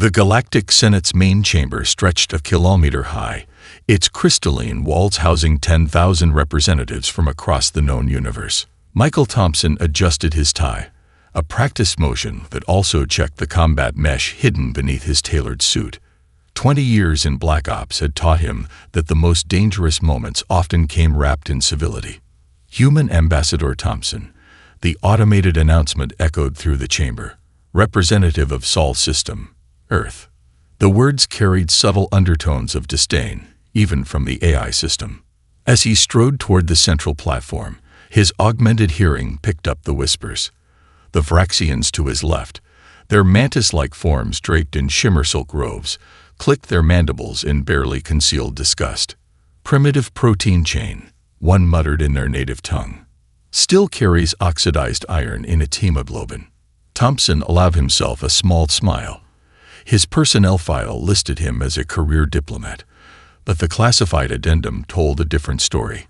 The Galactic Senate's main chamber stretched a kilometer high, its crystalline walls housing 10,000 representatives from across the known universe. Michael Thompson adjusted his tie, a practice motion that also checked the combat mesh hidden beneath his tailored suit. 20 years in Black Ops had taught him that the most dangerous moments often came wrapped in civility. Human Ambassador Thompson. The automated announcement echoed through the chamber. Representative of Sol System, Earth. The words carried subtle undertones of disdain, even from the AI system. As he strode toward the central platform, his augmented hearing picked up the whispers. The Vraxians to his left, their mantis-like forms draped in shimmer silk robes, clicked their mandibles in barely concealed disgust. Primitive protein chain, one muttered in their native tongue. Still carries oxidized iron in its hemoglobin. Thompson allowed himself a small smile. His personnel file listed him as a career diplomat, but the classified addendum told a different story.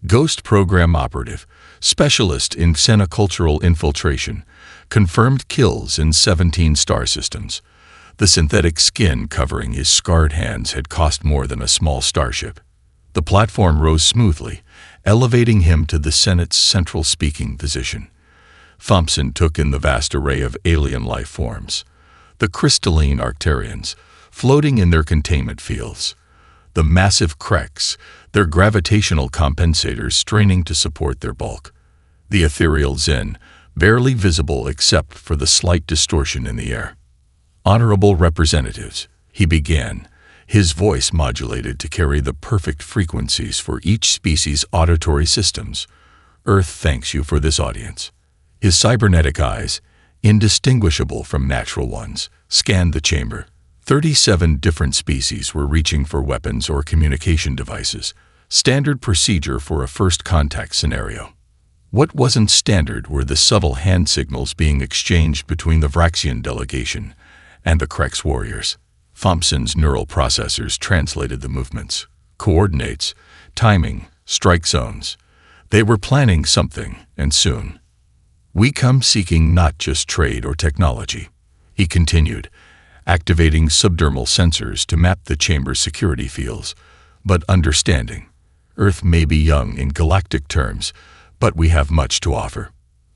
Ghost Program Operative, specialist in xenocultural infiltration, confirmed kills in 17 star systems. The synthetic skin covering his scarred hands had cost more than a small starship. The platform rose smoothly, elevating him to the Senate's central speaking position. Thompson took in the vast array of alien life forms. The crystalline Arcturians, floating in their containment fields. The massive Kreks, their gravitational compensators straining to support their bulk. The ethereal Zen, barely visible except for the slight distortion in the air. Honorable representatives, he began, his voice modulated to carry the perfect frequencies for each species' auditory systems. Earth thanks you for this audience. His cybernetic eyes, indistinguishable from natural ones, scanned the chamber. 37 different species were reaching for weapons or communication devices, standard procedure for a first contact scenario. What wasn't standard were the subtle hand signals being exchanged between the Vraxian delegation and the Kreks warriors. Thompson's neural processors translated the movements, coordinates, timing, strike zones. They were planning something, and soon. We come seeking not just trade or technology, he continued, activating subdermal sensors to map the chamber's security fields, but understanding. Earth may be young in galactic terms, but we have much to offer.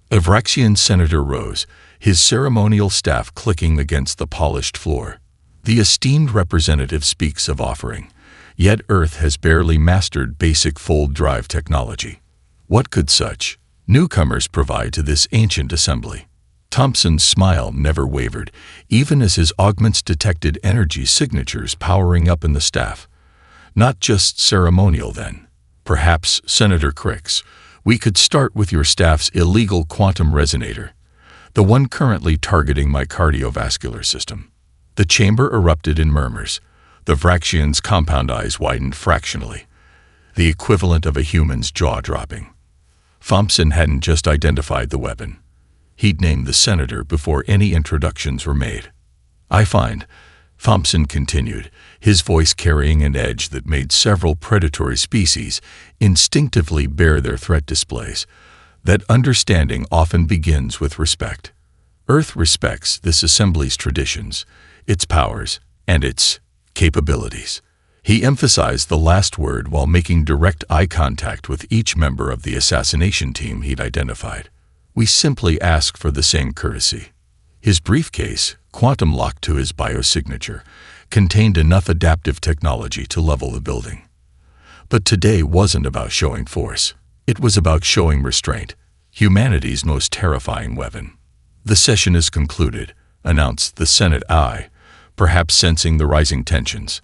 A Vraxian senator rose, his ceremonial staff clicking against the polished floor. The esteemed representative speaks of offering, yet Earth has barely mastered basic fold drive technology. What could such newcomers provide to this ancient assembly? Thompson's smile never wavered, even as his augments detected energy signatures powering up in the staff. Not just ceremonial, then. Perhaps, Senator Krix, we could start with your staff's illegal quantum resonator, the one currently targeting my cardiovascular system. The chamber erupted in murmurs. The Vraxian's compound eyes widened fractionally, the equivalent of a human's jaw dropping. Thompson hadn't just identified the weapon. He'd named the senator before any introductions were made. I find, Thompson continued, his voice carrying an edge that made several predatory species instinctively bare their threat displays, that understanding often begins with respect. Earth respects this assembly's traditions, its powers, and its capabilities. He emphasized the last word while making direct eye contact with each member of the assassination team he'd identified. We simply ask for the same courtesy. His briefcase, quantum locked to his biosignature, contained enough adaptive technology to level the building. But today wasn't about showing force. It was about showing restraint, humanity's most terrifying weapon. The session is concluded, announced the Senate Eye, perhaps sensing the rising tensions.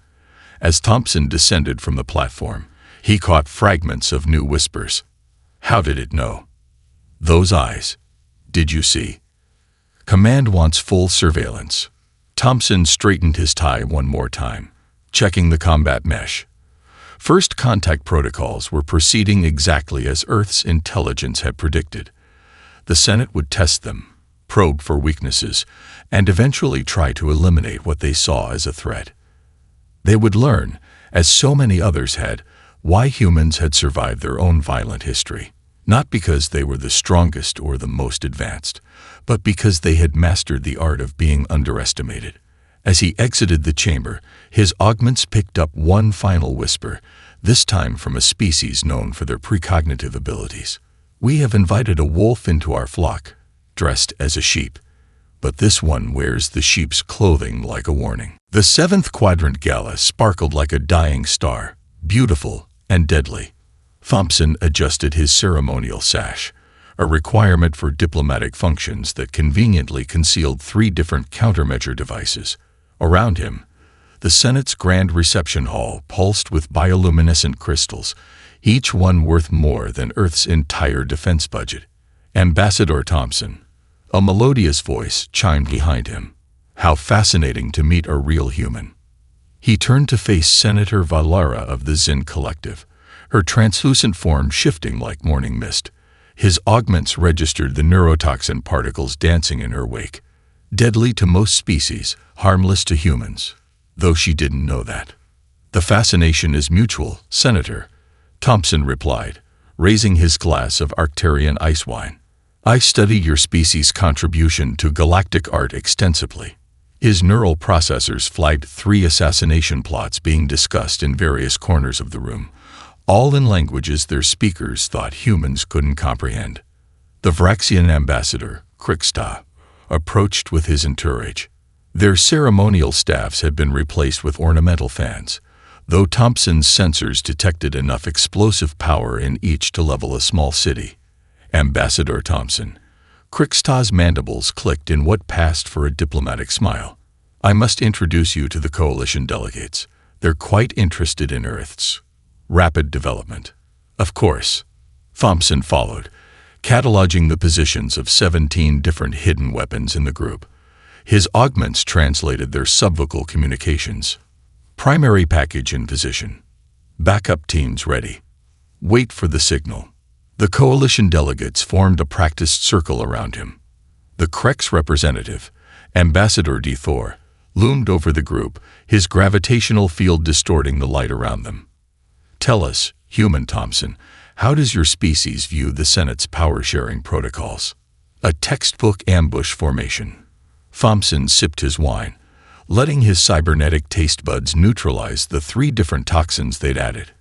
As Thompson descended from the platform, he caught fragments of new whispers. How did it know? Those eyes. Did you see? Command wants full surveillance. Thompson straightened his tie one more time, checking the combat mesh. First contact protocols were proceeding exactly as Earth's intelligence had predicted. The Senate would test them, probe for weaknesses, and eventually try to eliminate what they saw as a threat. They would learn, as so many others had, why humans had survived their own violent history. Not because they were the strongest or the most advanced, but because they had mastered the art of being underestimated. As he exited the chamber, his augments picked up one final whisper, this time from a species known for their precognitive abilities. "We have invited a wolf into our flock, dressed as a sheep, but this one wears the sheep's clothing like a warning." The seventh quadrant gala sparkled like a dying star, beautiful and deadly. Thompson adjusted his ceremonial sash, a requirement for diplomatic functions that conveniently concealed 3 different countermeasure devices. Around him, the Senate's grand reception hall pulsed with bioluminescent crystals, each one worth more than Earth's entire defense budget. "Ambassador Thompson," a melodious voice chimed behind him. "How fascinating to meet a real human." He turned to face Senator Valara of the Zin Collective, her translucent form shifting like morning mist. His augments registered the neurotoxin particles dancing in her wake. Deadly to most species, harmless to humans, though she didn't know that. "The fascination is mutual, Senator," Thompson replied, raising his glass of Arcturian ice wine. "I study your species' contribution to galactic art extensively." His neural processors flagged 3 assassination plots being discussed in various corners of the room, all in languages their speakers thought humans couldn't comprehend. The Vraxian ambassador, Kriksta, approached with his entourage. Their ceremonial staffs had been replaced with ornamental fans, though Thompson's sensors detected enough explosive power in each to level a small city. "Ambassador Thompson." Kriksta's mandibles clicked in what passed for a diplomatic smile. "I must introduce you to the coalition delegates. They're quite interested in Earth's rapid development." "Of course." Thompson followed, cataloging the positions of 17 different hidden weapons in the group. His augments translated their subvocal communications. "Primary package in position. Backup teams ready. Wait for the signal." The coalition delegates formed a practiced circle around him. The Krex representative, Ambassador D. Thor, loomed over the group, his gravitational field distorting the light around them. "Tell us, human Thompson, how does your species view the Senate's power-sharing protocols?" "A textbook ambush formation." Thompson sipped his wine, letting his cybernetic taste buds neutralize the 3 different toxins they'd added.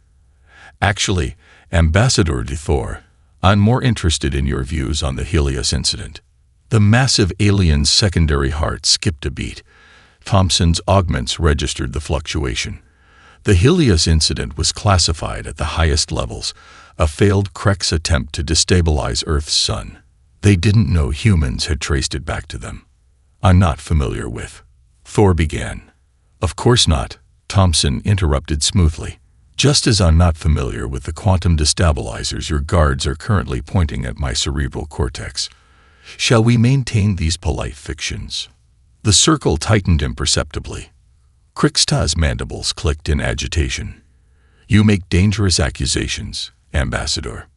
"Actually, Ambassador de Thor, I'm more interested in your views on the Helios incident." The massive alien's secondary heart skipped a beat. Thompson's augments registered the fluctuation. The Helios incident was classified at the highest levels, a failed Krex attempt to destabilize Earth's sun. They didn't know humans had traced it back to them. "I'm not familiar with," Thor began. "Of course not," Thompson interrupted smoothly. "Just as I'm not familiar with the quantum destabilizers your guards are currently pointing at my cerebral cortex. Shall we maintain these polite fictions?" The circle tightened imperceptibly. Kriksta's mandibles clicked in agitation. "You make dangerous accusations, Ambassador."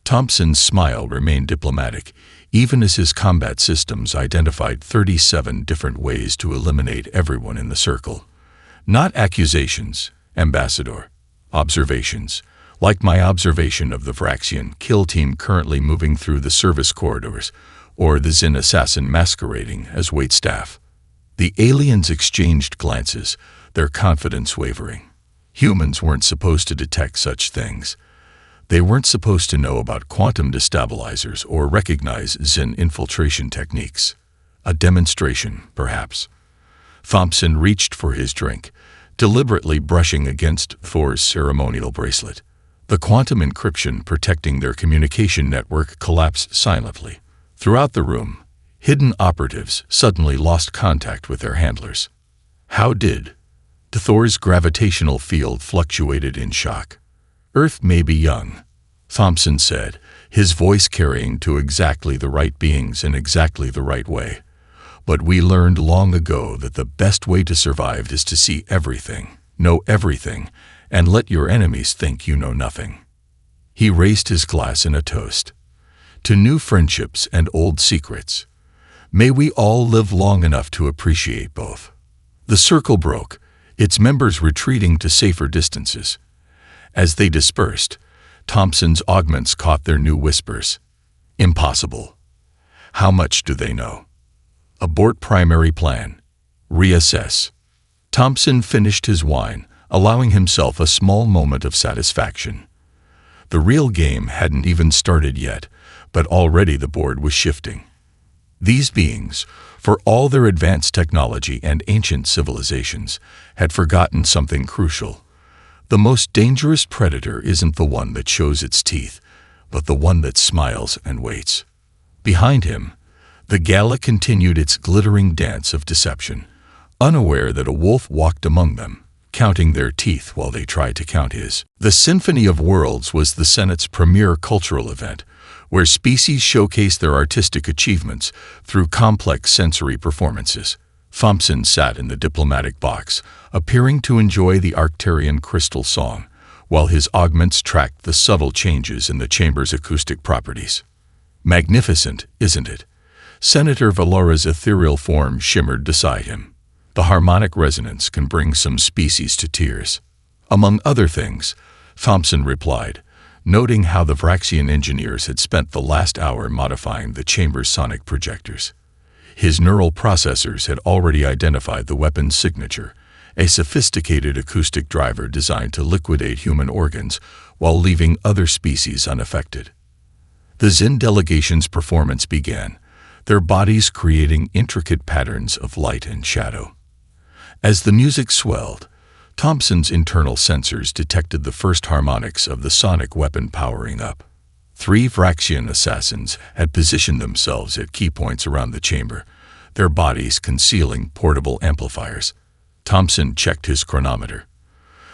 Thompson's smile remained diplomatic, even as his combat systems identified 37 different ways to eliminate everyone in the circle. "Not accusations, Ambassador. Observations, like my observation of the Vraxian kill team currently moving through the service corridors, or the Zin assassin masquerading as waitstaff." The aliens exchanged glances, their confidence wavering. Humans weren't supposed to detect such things. They weren't supposed to know about quantum destabilizers or recognize Zin infiltration techniques. A demonstration, perhaps. Thompson reached for his drink, deliberately brushing against Thor's ceremonial bracelet. The quantum encryption protecting their communication network collapsed silently. Throughout the room, hidden operatives suddenly lost contact with their handlers. How did? Thor's gravitational field fluctuated in shock. "Earth may be young," Thompson said, his voice carrying to exactly the right beings in exactly the right way. "But we learned long ago that the best way to survive is to see everything, know everything, and let your enemies think you know nothing." He raised his glass in a toast. "To new friendships and old secrets. May we all live long enough to appreciate both." The circle broke, its members retreating to safer distances. As they dispersed, Thompson's augments caught their new whispers. "Impossible. How much do they know? Abort primary plan. Reassess." Thompson finished his wine, allowing himself a small moment of satisfaction. The real game hadn't even started yet, but already the board was shifting. These beings, for all their advanced technology and ancient civilizations, had forgotten something crucial. The most dangerous predator isn't the one that shows its teeth, but the one that smiles and waits. Behind him, the gala continued its glittering dance of deception, unaware that a wolf walked among them, counting their teeth while they tried to count his. The Symphony of Worlds was the Senate's premier cultural event, where species showcased their artistic achievements through complex sensory performances. Thompson sat in the diplomatic box, appearing to enjoy the Arcturian crystal song, while his augments tracked the subtle changes in the chamber's acoustic properties. Magnificent, isn't it? Senator Valora's ethereal form shimmered beside him. The harmonic resonance can bring some species to tears. Among other things, Thompson replied, noting how the Vraxian engineers had spent the last hour modifying the chamber's sonic projectors. His neural processors had already identified the weapon's signature, a sophisticated acoustic driver designed to liquidate human organs while leaving other species unaffected. The Zen delegation's performance began, their bodies creating intricate patterns of light and shadow. As the music swelled, Thompson's internal sensors detected the first harmonics of the sonic weapon powering up. 3 Vraxian assassins had positioned themselves at key points around the chamber, their bodies concealing portable amplifiers. Thompson checked his chronometer.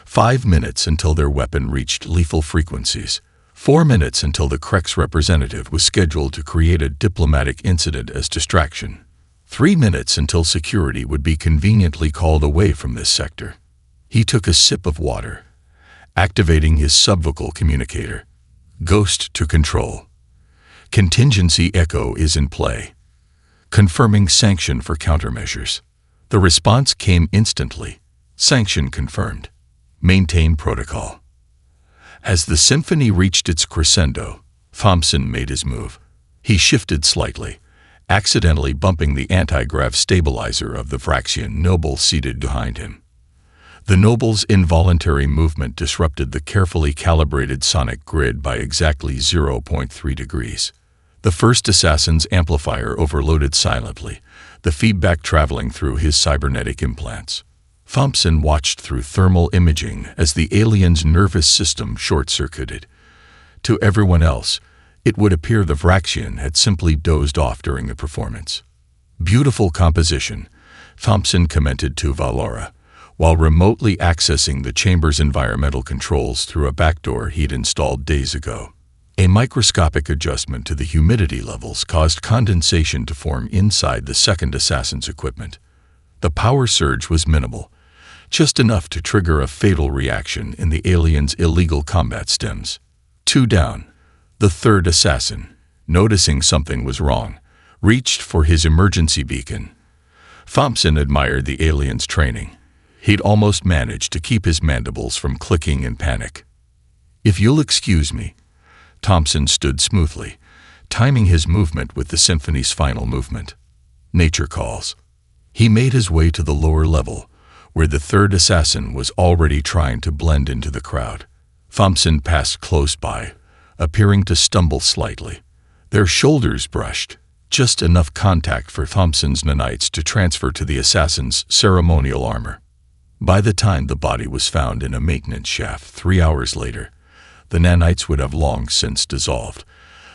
5 minutes until their weapon reached lethal frequencies. 4 minutes until the Krex representative was scheduled to create a diplomatic incident as distraction. 3 minutes until security would be conveniently called away from this sector. He took a sip of water, activating his subvocal communicator. Ghost to control. Contingency echo is in play. Confirming sanction for countermeasures. The response came instantly. Sanction confirmed. Maintain protocol. As the symphony reached its crescendo, Thompson made his move. He shifted slightly, accidentally bumping the anti-grav stabilizer of the Vraxian noble seated behind him. The noble's involuntary movement disrupted the carefully calibrated sonic grid by exactly 0.3 degrees. The first assassin's amplifier overloaded silently, the feedback traveling through his cybernetic implants. Thompson watched through thermal imaging as the alien's nervous system short-circuited. To everyone else, it would appear the Vraxian had simply dozed off during the performance. Beautiful composition, Thompson commented to Valora, while remotely accessing the chamber's environmental controls through a backdoor he'd installed days ago. A microscopic adjustment to the humidity levels caused condensation to form inside the second assassin's equipment. The power surge was minimal, just enough to trigger a fatal reaction in the alien's illegal combat stems. 2 down. The third assassin, noticing something was wrong, reached for his emergency beacon. Thompson admired the alien's training. He'd almost managed to keep his mandibles from clicking in panic. "If you'll excuse me," Thompson stood smoothly, timing his movement with the symphony's final movement. Nature calls. He made his way to the lower level, where the third assassin was already trying to blend into the crowd. Thompson passed close by, appearing to stumble slightly. Their shoulders brushed, just enough contact for Thompson's nanites to transfer to the assassin's ceremonial armor. By the time the body was found in a maintenance shaft 3 hours later, the nanites would have long since dissolved,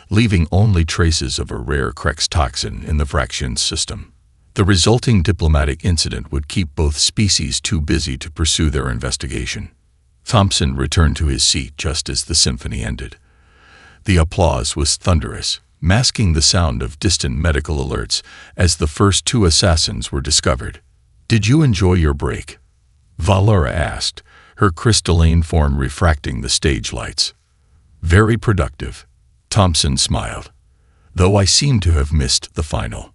leaving only traces of a rare Krex toxin in the Vraxian system. The resulting diplomatic incident would keep both species too busy to pursue their investigation. Thompson returned to his seat just as the symphony ended. The applause was thunderous, masking the sound of distant medical alerts as the first 2 assassins were discovered. "Did you enjoy your break?" Valora asked, her crystalline form refracting the stage lights. "Very productive," Thompson smiled, "though I seem to have missed the final."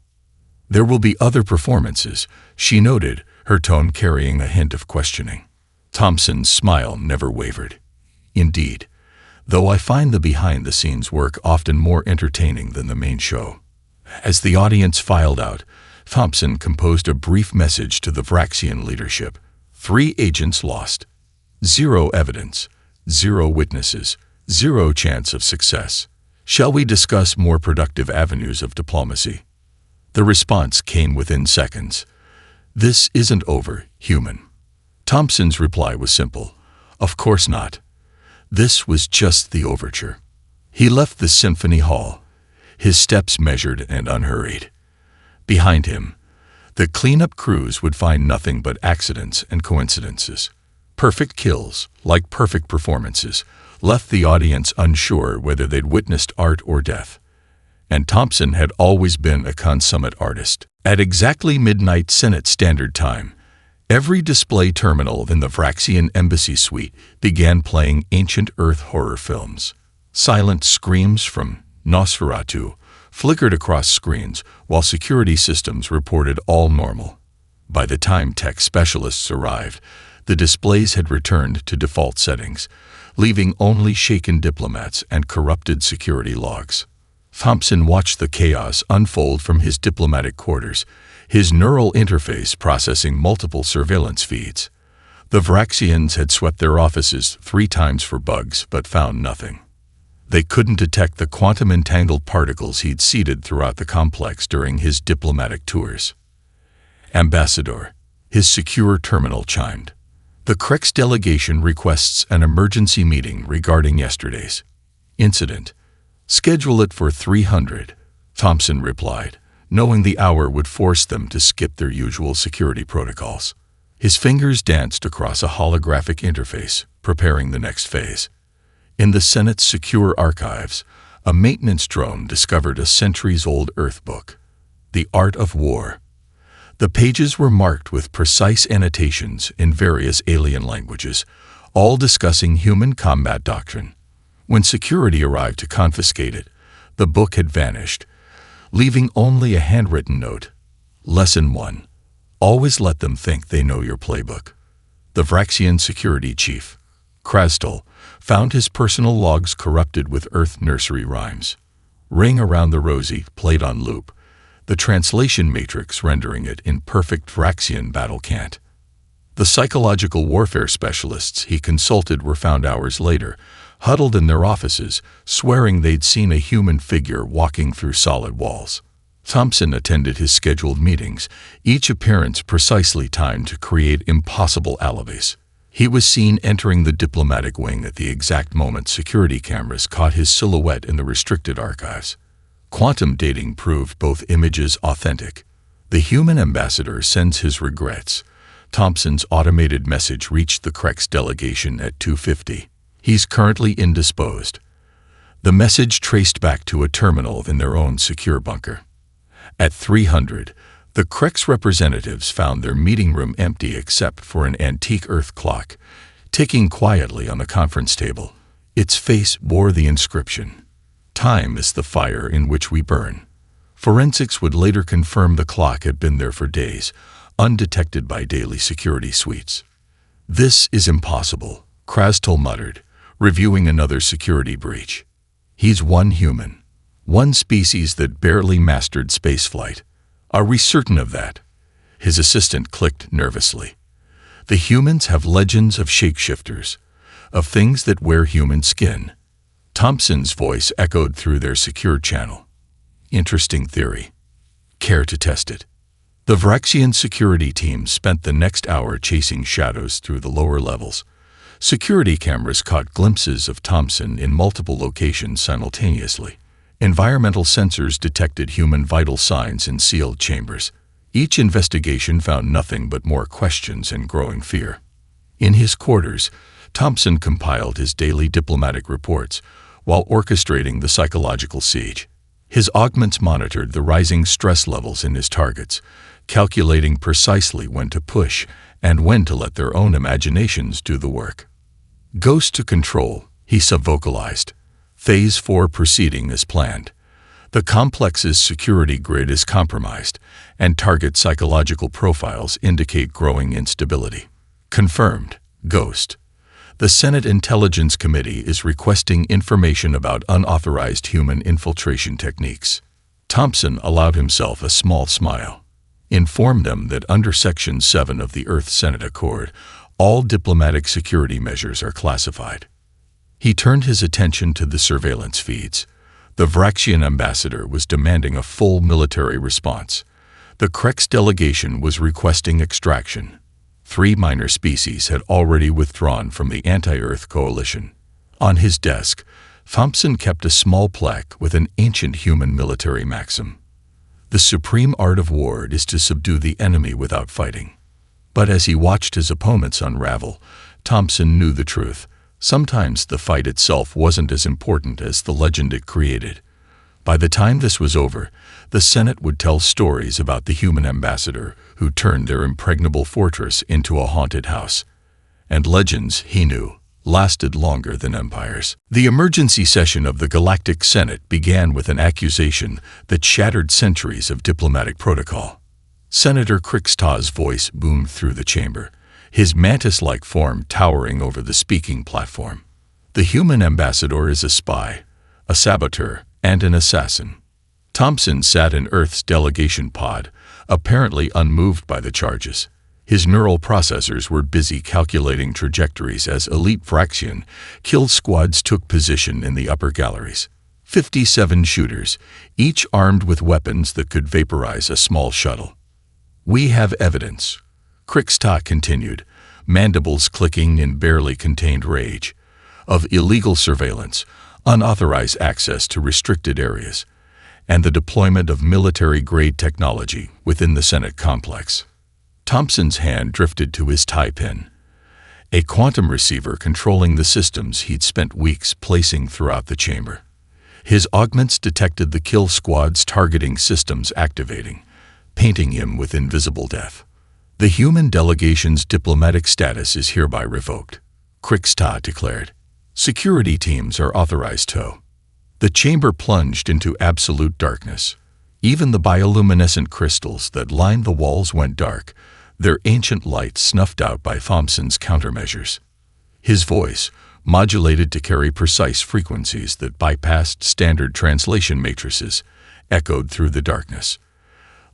"There will be other performances," she noted, her tone carrying a hint of questioning. Thompson's smile never wavered. "Indeed, though I find the behind-the-scenes work often more entertaining than the main show." As the audience filed out, Thompson composed a brief message to the Vraxian leadership. 3 agents lost. 0 evidence. 0 witnesses. 0 chance of success. Shall we discuss more productive avenues of diplomacy? The response came within seconds. This isn't over, human. Thompson's reply was simple. Of course not. This was just the overture. He left the symphony hall, his steps measured and unhurried. Behind him, the cleanup crews would find nothing but accidents and coincidences. Perfect kills, like perfect performances, left the audience unsure whether they'd witnessed art or death. And Thompson had always been a consummate artist. At exactly midnight Senate Standard Time, every display terminal in the Vraxian Embassy suite began playing ancient Earth horror films. Silent screams from Nosferatu flickered across screens while security systems reported all normal. By the time tech specialists arrived, the displays had returned to default settings, leaving only shaken diplomats and corrupted security logs. Thompson watched the chaos unfold from his diplomatic quarters, his neural interface processing multiple surveillance feeds. The Vraxians had swept their offices 3 times for bugs but found nothing. They couldn't detect the quantum-entangled particles he'd seeded throughout the complex during his diplomatic tours. Ambassador, his secure terminal chimed. The Krex delegation requests an emergency meeting regarding yesterday's incident. Schedule it for 300, Thompson replied, knowing the hour would force them to skip their usual security protocols. His fingers danced across a holographic interface, preparing the next phase. In the Senate's secure archives, a maintenance drone discovered a centuries-old Earth book, The Art of War. The pages were marked with precise annotations in various alien languages, all discussing human combat doctrine. When security arrived to confiscate it, the book had vanished, leaving only a handwritten note. Lesson 1. Always let them think they know your playbook. The Vraxian security chief, Krastel, found his personal logs corrupted with Earth nursery rhymes. Ring Around the Rosie played on loop, the translation matrix rendering it in perfect Vraxian battle cant. The psychological warfare specialists he consulted were found hours later, huddled in their offices, swearing they'd seen a human figure walking through solid walls. Thompson attended his scheduled meetings, each appearance precisely timed to create impossible alibis. He was seen entering the diplomatic wing at the exact moment security cameras caught his silhouette in the restricted archives. Quantum dating proved both images authentic. The human ambassador sends his regrets. Thompson's automated message reached the Krex delegation at 2:50. He's currently indisposed. The message traced back to a terminal in their own secure bunker. At 300, the Krex representatives found their meeting room empty except for an antique Earth clock, ticking quietly on the conference table. Its face bore the inscription, "Time is the fire in which we burn." Forensics would later confirm the clock had been there for days, undetected by daily security suites. "This is impossible," Krastel muttered, reviewing another security breach. "He's one human, one species that barely mastered spaceflight. Are we certain of that?" His assistant clicked nervously. "The humans have legends of shapeshifters, of things that wear human skin." Thompson's voice echoed through their secure channel. "Interesting theory. Care to test it?" The Vraxian security team spent the next hour chasing shadows through the lower levels. Security cameras caught glimpses of Thompson in multiple locations simultaneously. Environmental sensors detected human vital signs in sealed chambers. Each investigation found nothing but more questions and growing fear. In his quarters, Thompson compiled his daily diplomatic reports while orchestrating the psychological siege. His augments monitored the rising stress levels in his targets, calculating precisely when to push and when to let their own imaginations do the work. "Ghost to control," he subvocalized. "Phase 4 proceeding as planned. The complex's security grid is compromised, and target psychological profiles indicate growing instability." "Confirmed, Ghost. The Senate Intelligence Committee is requesting information about unauthorized human infiltration techniques." Thompson allowed himself a small smile. "Inform them that under Section 7 of the Earth Senate Accord, All diplomatic security measures are classified. He turned his attention to the surveillance feeds. The Vraxian ambassador was demanding a full military response. The Krex delegation was requesting extraction. 3 minor species had already withdrawn from the anti-Earth coalition. On his desk, Thompson kept a small plaque with an ancient human military maxim. The supreme art of war is to subdue the enemy without fighting. But as he watched his opponents unravel, Thompson knew the truth. Sometimes the fight itself wasn't as important as the legend it created. By the time this was over, the Senate would tell stories about the human ambassador who turned their impregnable fortress into a haunted house. And legends, he knew, lasted longer than empires. The emergency session of the Galactic Senate began with an accusation that shattered centuries of diplomatic protocol. Senator Krixta's voice boomed through the chamber, his mantis-like form towering over the speaking platform. The human ambassador is a spy, a saboteur, and an assassin. Thompson sat in Earth's delegation pod, apparently unmoved by the charges. His neural processors were busy calculating trajectories as elite Vraxian kill squads took position in the upper galleries. 57 shooters, each armed with weapons that could vaporize a small shuttle. "We have evidence," Krixta continued, mandibles clicking in barely contained rage, "of illegal surveillance, unauthorized access to restricted areas, and the deployment of military-grade technology within the Senate complex." Thompson's hand drifted to his tie pin, a quantum receiver controlling the systems he'd spent weeks placing throughout the chamber. His augments detected the kill squad's targeting systems activating, painting him with invisible death. "The human delegation's diplomatic status is hereby revoked," Krixta declared. "Security teams are authorized to." The chamber plunged into absolute darkness. Even the bioluminescent crystals that lined the walls went dark, their ancient light snuffed out by Thompson's countermeasures. His voice, modulated to carry precise frequencies that bypassed standard translation matrices, echoed through the darkness.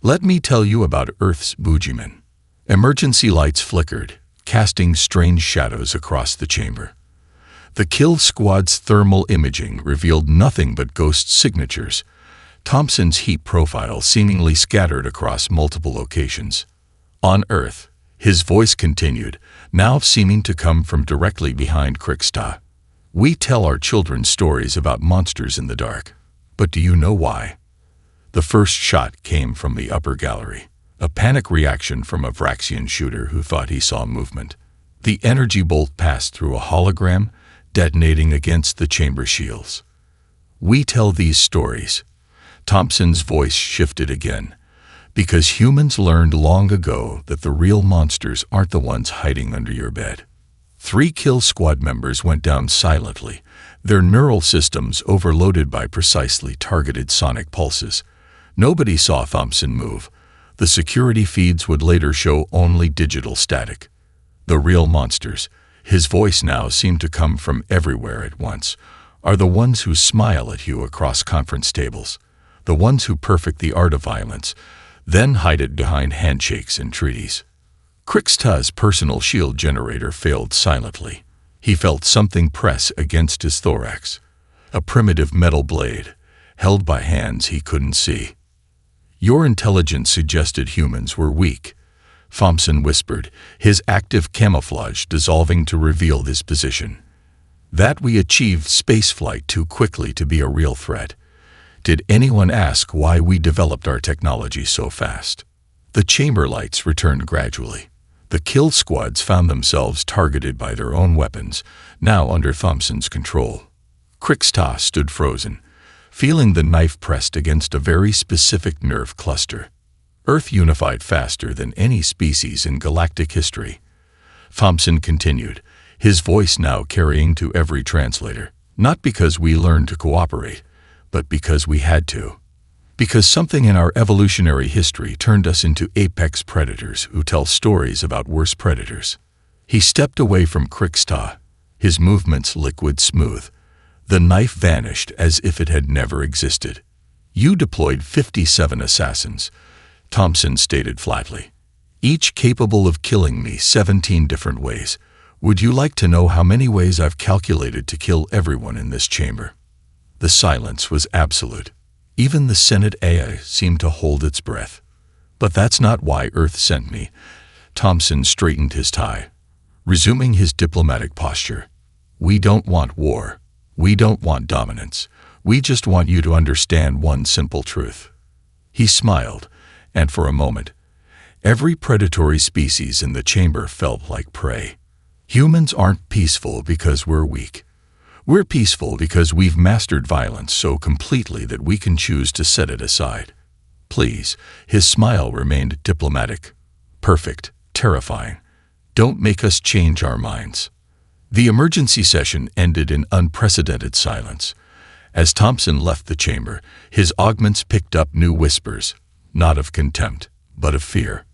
"Let me tell you about Earth's Boogeyman." Emergency lights flickered, casting strange shadows across the chamber. The kill squad's thermal imaging revealed nothing but ghost signatures, Thompson's heat profile seemingly scattered across multiple locations. On Earth, his voice continued, now seeming to come from directly behind Krixta. "We tell our children stories about monsters in the dark. But do you know why?" The first shot came from the upper gallery, a panic reaction from a Vraxian shooter who thought he saw movement. The energy bolt passed through a hologram, detonating against the chamber shields. "We tell these stories," Thompson's voice shifted again, "because humans learned long ago that the real monsters aren't the ones hiding under your bed." 3 kill squad members went down silently, their neural systems overloaded by precisely targeted sonic pulses. Nobody saw Thompson move. The security feeds would later show only digital static. The real monsters, his voice now seemed to come from everywhere at once, are the ones who smile at you across conference tables, the ones who perfect the art of violence, then hide it behind handshakes and treaties. Krixta's personal shield generator failed silently. He felt something press against his thorax, a primitive metal blade, held by hands he couldn't see. "Your intelligence suggested humans were weak," Thompson whispered, his active camouflage dissolving to reveal his position. "That we achieved spaceflight too quickly to be a real threat. Did anyone ask why we developed our technology so fast?" The chamber lights returned gradually. The kill squads found themselves targeted by their own weapons, now under Thompson's control. Krixta stood frozen, feeling the knife pressed against a very specific nerve cluster. Earth unified faster than any species in galactic history. Thompson continued, his voice now carrying to every translator. "Not because we learned to cooperate, but because we had to. Because something in our evolutionary history turned us into apex predators who tell stories about worse predators." He stepped away from Krixta, his movements liquid smooth. The knife vanished as if it had never existed. "You deployed 57 assassins," Thompson stated flatly. each capable of killing me 17 different ways. Would you like to know how many ways I've calculated to kill everyone in this chamber?" The silence was absolute. Even the Senate AI seemed to hold its breath. "But that's not why Earth sent me." Thompson straightened his tie, resuming his diplomatic posture. "We don't want war. We don't want dominance. We just want you to understand one simple truth." He smiled, and for a moment, every predatory species in the chamber felt like prey. Humans aren't peaceful because we're weak. We're peaceful because we've mastered violence so completely that we can choose to set it aside. Please, his smile remained diplomatic, perfect, terrifying. Don't make us change our minds. The emergency session ended in unprecedented silence. As Thompson left the chamber, his augments picked up new whispers, not of contempt, but of fear.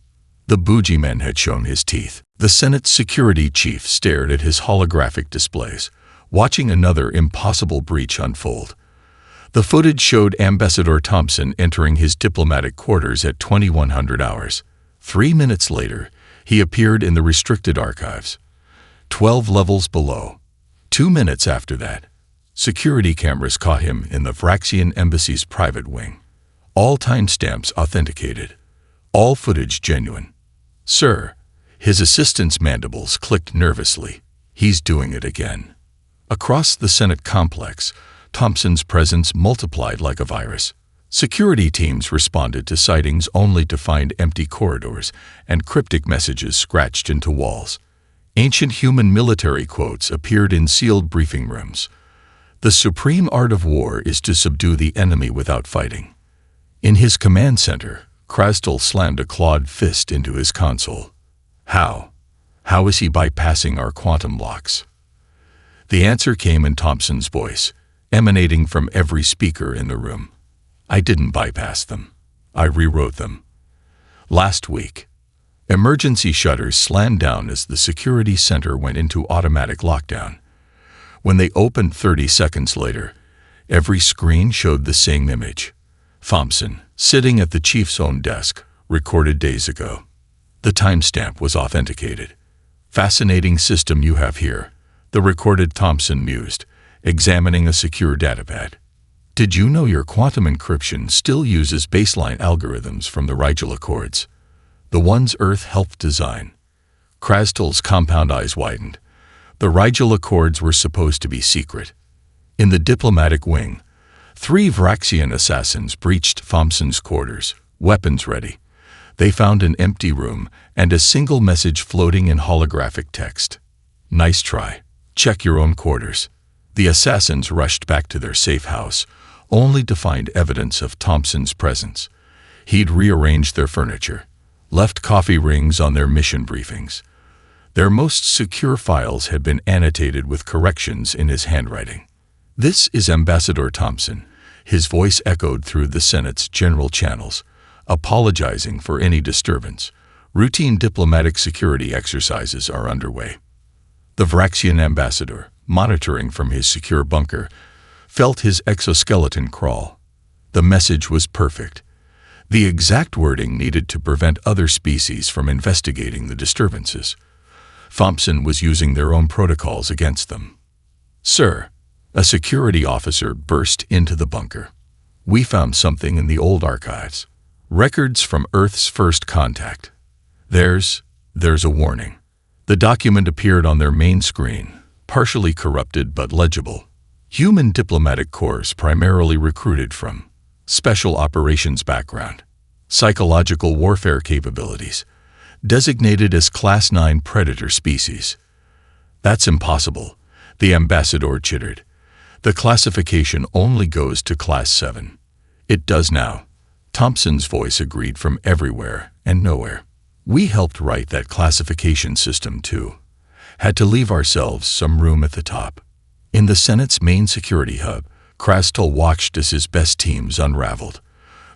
The Boogeyman had shown his teeth. The Senate security chief stared at his holographic displays, watching another impossible breach unfold. The footage showed Ambassador Thompson entering his diplomatic quarters at 2100 hours. 3 minutes later, he appeared in the restricted archives, 12 levels below. 2 minutes after that, security cameras caught him in the Vraxian embassy's private wing. All timestamps authenticated. All footage genuine. "Sir," his assistant's mandibles clicked nervously. "He's doing it again." Across the Senate complex, Thompson's presence multiplied like a virus. Security teams responded to sightings only to find empty corridors and cryptic messages scratched into walls. Ancient human military quotes appeared in sealed briefing rooms. "The supreme art of war is to subdue the enemy without fighting." In his command center, Krastel slammed a clawed fist into his console. How? How is he bypassing our quantum locks? The answer came in Thompson's voice, emanating from every speaker in the room. "I didn't bypass them. I rewrote them." Last week, emergency shutters slammed down as the security center went into automatic lockdown. When they opened 30 seconds later, every screen showed the same image. Thompson, sitting at the chief's own desk, recorded days ago. The timestamp was authenticated. "Fascinating system you have here," the recorded Thompson mused, examining a secure datapad. "Did you know your quantum encryption still uses baseline algorithms from the Rigel Accords? The ones Earth helped design?" Krastel's compound eyes widened. The Rigel Accords were supposed to be secret. In the diplomatic wing, 3 Vraxian assassins breached Thompson's quarters, weapons ready. They found an empty room and a single message floating in holographic text. "Nice try. Check your own quarters." The assassins rushed back to their safe house, only to find evidence of Thompson's presence. He'd rearranged their furniture, left coffee rings on their mission briefings. Their most secure files had been annotated with corrections in his handwriting. "This is Ambassador Thompson." His voice echoed through the Senate's general channels, apologizing for any disturbance. "Routine diplomatic security exercises are underway." The Vraxian ambassador, monitoring from his secure bunker, felt his exoskeleton crawl. The message was perfect. The exact wording needed to prevent other species from investigating the disturbances. Thompson was using their own protocols against them. "Sir," a security officer burst into the bunker. "We found something in the old archives. Records from Earth's first contact. There's a warning." The document appeared on their main screen, partially corrupted but legible. "Human diplomatic corps primarily recruited from special operations background, psychological warfare capabilities, designated as Class 9 predator species." "That's impossible," the ambassador chittered. "The classification only goes to Class 7. "It does now." Thompson's voice agreed from everywhere and nowhere. "We helped write that classification system too. Had to leave ourselves some room at the top." In the Senate's main security hub, Krastel watched as his best teams unraveled.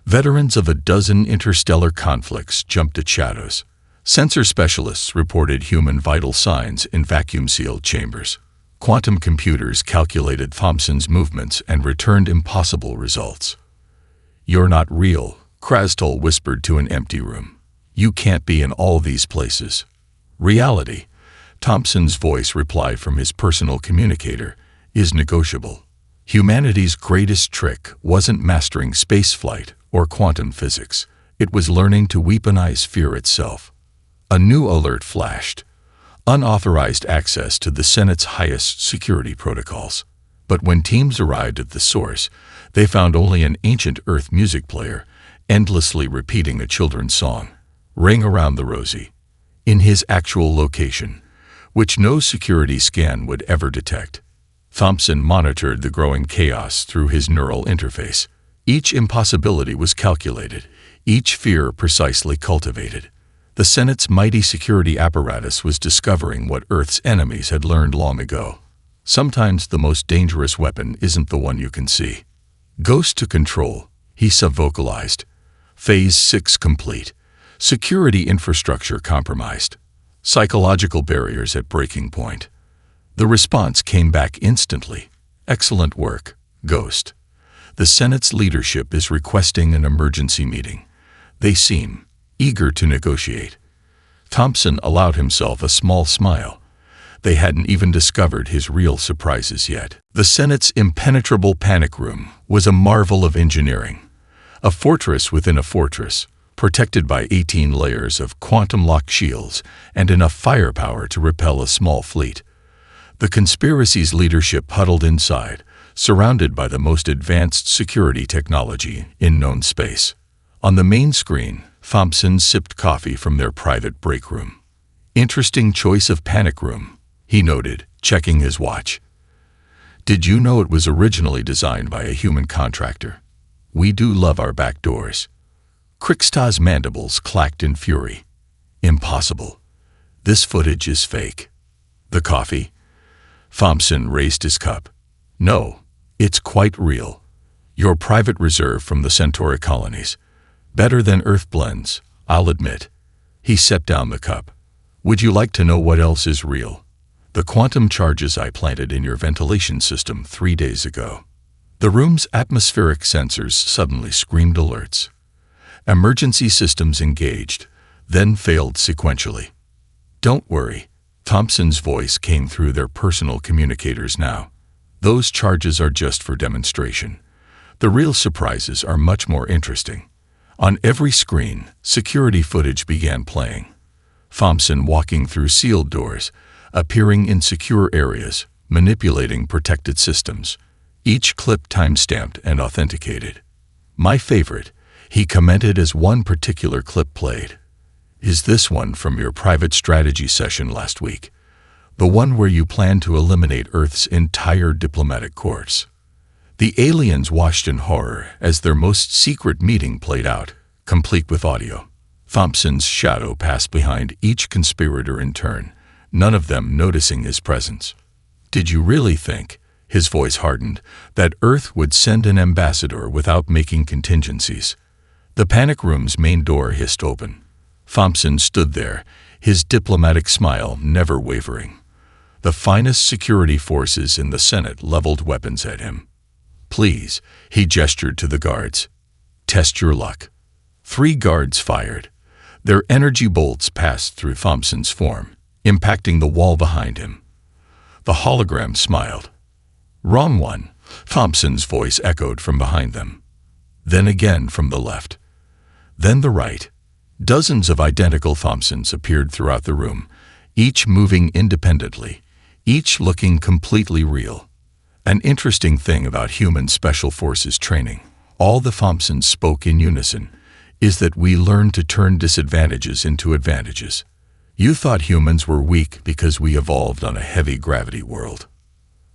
Veterans of a dozen interstellar conflicts jumped at shadows. Sensor specialists reported human vital signs in vacuum-sealed chambers. Quantum computers calculated Thompson's movements and returned impossible results. "You're not real," Krastel whispered to an empty room. You can't be in all these places. Reality, Thompson's voice replied from his personal communicator, is negotiable. Humanity's greatest trick wasn't mastering spaceflight or quantum physics. It was learning to weaponize fear itself. A new alert flashed. Unauthorized access to the Senate's highest security protocols. But when teams arrived at the source, they found only an ancient Earth music player, endlessly repeating a children's song, Ring Around the Rosie, in his actual location, which no security scan would ever detect. Thompson monitored the growing chaos through his neural interface. Each impossibility was calculated, each fear precisely cultivated. The Senate's mighty security apparatus was discovering what Earth's enemies had learned long ago. Sometimes the most dangerous weapon isn't the one you can see. Ghost to control, he subvocalized. Phase 6 complete. Security infrastructure compromised. Psychological barriers at breaking point. The response came back instantly. Excellent work, Ghost. The Senate's leadership is requesting an emergency meeting. They seem eager to negotiate. Thompson allowed himself a small smile. They hadn't even discovered his real surprises yet. The Senate's impenetrable panic room was a marvel of engineering. A fortress within a fortress, protected by 18 layers of quantum-lock shields and enough firepower to repel a small fleet. The conspiracy's leadership huddled inside, surrounded by the most advanced security technology in known space. On the main screen, Thompson sipped coffee from their private break room. Interesting choice of panic room, he noted, checking his watch. Did you know it was originally designed by a human contractor? We do love our back doors. Kriksta's mandibles clacked in fury. Impossible. This footage is fake. The coffee? Thompson raised his cup. No, it's quite real. Your private reserve from the Centauri colonies. Better than Earth blends, I'll admit. He set down the cup. Would you like to know what else is real? The quantum charges I planted in your ventilation system 3 days ago. The room's atmospheric sensors suddenly screamed alerts. Emergency systems engaged, then failed sequentially. Don't worry, Thompson's voice came through their personal communicators now. Those charges are just for demonstration. The real surprises are much more interesting. On every screen, security footage began playing. Thompson walking through sealed doors, appearing in secure areas, manipulating protected systems. Each clip time-stamped and authenticated. My favorite, he commented as one particular clip played. Is this one from your private strategy session last week? The one where you plan to eliminate Earth's entire diplomatic corps. The aliens watched in horror as their most secret meeting played out, complete with audio. Thompson's shadow passed behind each conspirator in turn, none of them noticing his presence. Did you really think, his voice hardened, that Earth would send an ambassador without making contingencies? The panic room's main door hissed open. Thompson stood there, his diplomatic smile never wavering. The finest security forces in the Senate leveled weapons at him. Please, he gestured to the guards. Test your luck. 3 guards fired. Their energy bolts passed through Thompson's form, impacting the wall behind him. The hologram smiled. Wrong one, Thompson's voice echoed from behind them. Then again from the left. Then the right. Dozens of identical Thompsons appeared throughout the room, each moving independently, each looking completely real. An interesting thing about human special forces training, all the Thompsons spoke in unison, is that we learn to turn disadvantages into advantages. You thought humans were weak because we evolved on a heavy gravity world.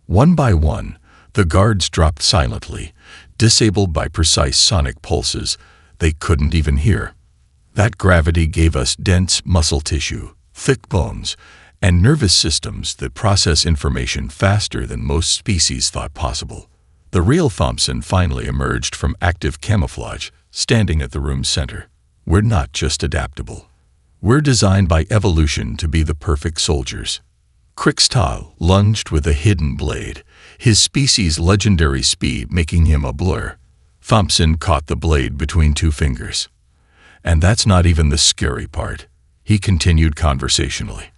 One by one, the guards dropped silently, disabled by precise sonic pulses they couldn't even hear. That gravity gave us dense muscle tissue, thick bones, and nervous systems that process information faster than most species thought possible. The real Thompson finally emerged from active camouflage, standing at the room's center. We're not just adaptable. We're designed by evolution to be the perfect soldiers. Kriksta lunged with a hidden blade, his species' legendary speed making him a blur. Thompson caught the blade between 2 fingers. And that's not even the scary part, he continued conversationally.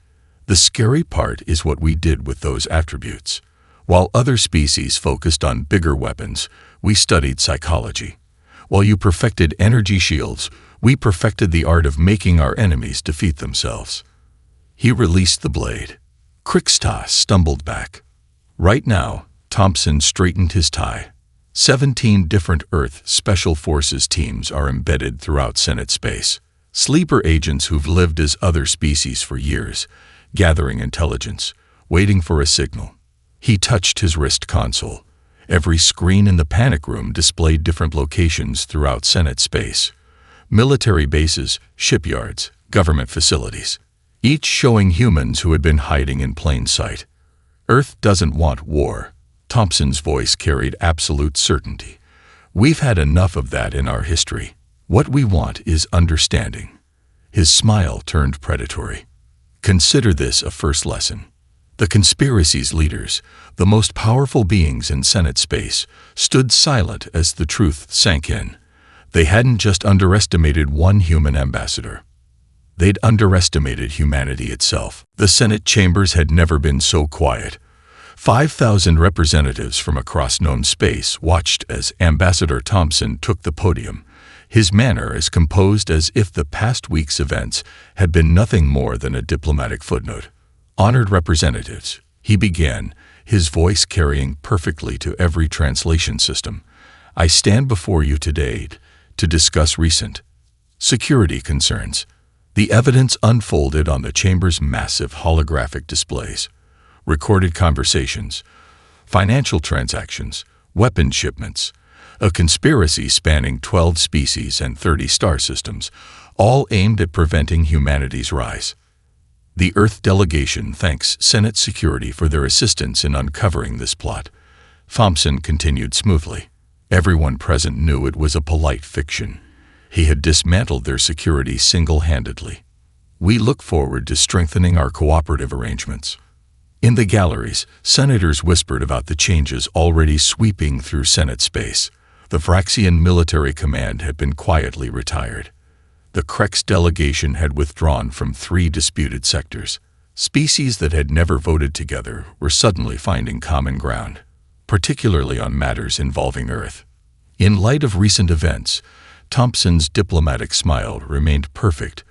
The scary part is what we did with those attributes. While other species focused on bigger weapons, we studied psychology. While you perfected energy shields, we perfected the art of making our enemies defeat themselves. He released the blade. Krixta stumbled back. Right now, Thompson straightened his tie. 17 different Earth Special Forces teams are embedded throughout Senate space. Sleeper agents who've lived as other species for years, gathering intelligence, waiting for a signal. He touched his wrist console. Every screen in the panic room displayed different locations throughout Senate space. Military bases, shipyards, government facilities, each showing humans who had been hiding in plain sight. Earth doesn't want war. Thompson's voice carried absolute certainty. We've had enough of that in our history. What we want is understanding. His smile turned predatory. Consider this a first lesson. The conspiracy's leaders, the most powerful beings in Senate space, stood silent as the truth sank in. They hadn't just underestimated one human ambassador. They'd underestimated humanity itself. The Senate chambers had never been so quiet. 5,000 representatives from across known space watched as Ambassador Thompson took the podium, his manner as composed as if the past week's events had been nothing more than a diplomatic footnote. Honored representatives, he began, his voice carrying perfectly to every translation system. I stand before you today to discuss recent security concerns. The evidence unfolded on the chamber's massive holographic displays. Recorded conversations, financial transactions, weapon shipments, a conspiracy spanning 12 species and 30 star systems, all aimed at preventing humanity's rise. The Earth delegation thanks Senate security for their assistance in uncovering this plot. Thompson continued smoothly. Everyone present knew it was a polite fiction. He had dismantled their security single-handedly. We look forward to strengthening our cooperative arrangements. In the galleries, senators whispered about the changes already sweeping through Senate space. The Vraxian military command had been quietly retired. The Krex delegation had withdrawn from 3 disputed sectors. Species that had never voted together were suddenly finding common ground, particularly on matters involving Earth. In light of recent events, Thompson's diplomatic smile remained perfect.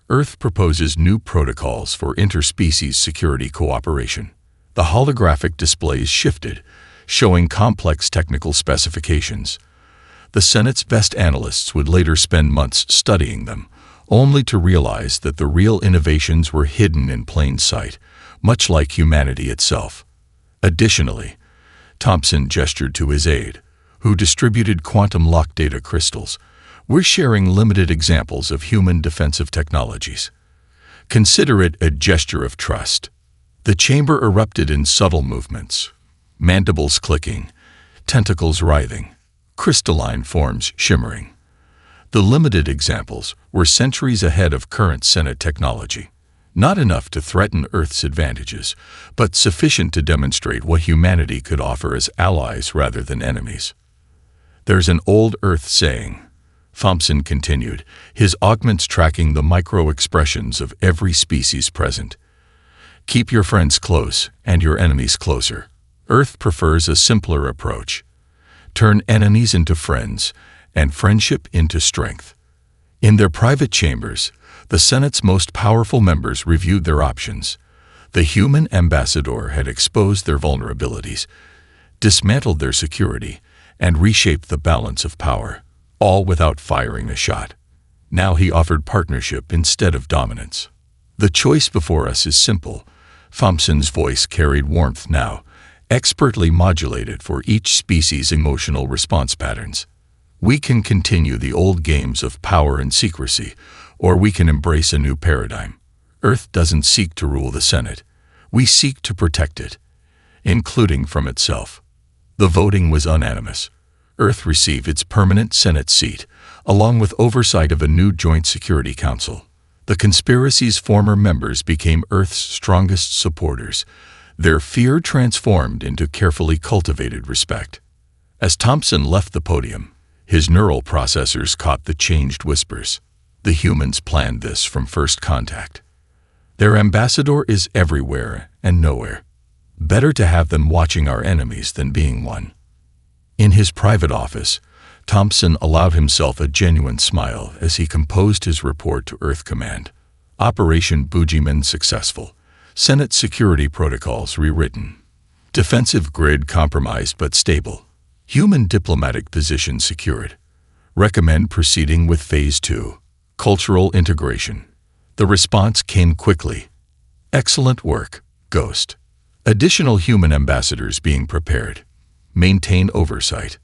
Earth proposes new protocols for interspecies security cooperation. The holographic displays shifted, showing complex technical specifications. The Senate's best analysts would later spend months studying them, only to realize that the real innovations were hidden in plain sight, much like humanity itself. Additionally, Thompson gestured to his aide, who distributed quantum lock data crystals. We're sharing limited examples of human defensive technologies. Consider it a gesture of trust. The chamber erupted in subtle movements, mandibles clicking, tentacles writhing, crystalline forms shimmering. The limited examples were centuries ahead of current Senate technology. Not enough to threaten Earth's advantages, but sufficient to demonstrate what humanity could offer as allies rather than enemies. There's an old Earth saying, Thompson continued, his augments tracking the micro-expressions of every species present. Keep your friends close and your enemies closer. Earth prefers a simpler approach. Turn enemies into friends and friendship into strength. In their private chambers, the Senate's most powerful members reviewed their options. The human ambassador had exposed their vulnerabilities, dismantled their security, and reshaped the balance of power, all without firing a shot. Now he offered partnership instead of dominance. The choice before us is simple. Thompson's voice carried warmth now, expertly modulated for each species' emotional response patterns. We can continue the old games of power and secrecy, or we can embrace a new paradigm. Earth doesn't seek to rule the Senate. We seek to protect it, including from itself. The voting was unanimous. Earth received its permanent Senate seat, along with oversight of a new Joint Security Council. The conspiracy's former members became Earth's strongest supporters, their fear transformed into carefully cultivated respect. As Thompson left the podium, His neural processors caught the changed whispers. The humans planned this from first contact. Their ambassador is everywhere and nowhere. Better to have them watching our enemies than being one. In his private office, Thompson allowed himself a genuine smile as he composed his report to Earth Command. Operation Boogeyman successful. Senate security protocols rewritten. Defensive grid compromised but stable. Human diplomatic position secured. Recommend proceeding with Phase 2. Cultural integration. The response came quickly. Excellent work, Ghost. Additional human ambassadors being prepared. Maintain oversight.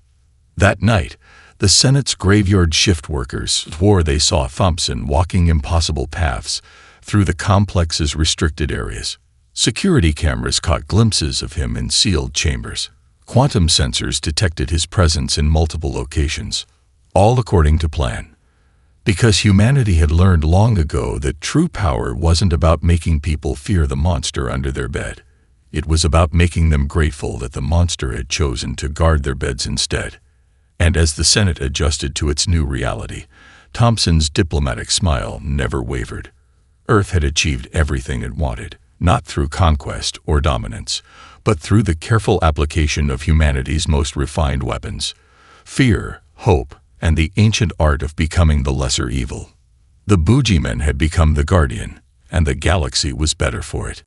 That night, the Senate's graveyard shift workers swore they saw Thompson walking impossible paths through the complex's restricted areas. Security cameras caught glimpses of him in sealed chambers. Quantum sensors detected his presence in multiple locations, all according to plan. Because humanity had learned long ago that true power wasn't about making people fear the monster under their bed. It was about making them grateful that the monster had chosen to guard their beds instead. And as the Senate adjusted to its new reality, Thompson's diplomatic smile never wavered. Earth had achieved everything it wanted, not through conquest or dominance, but through the careful application of humanity's most refined weapons: fear, hope, and the ancient art of becoming the lesser evil. The Boogeyman had become the guardian, and the galaxy was better for it.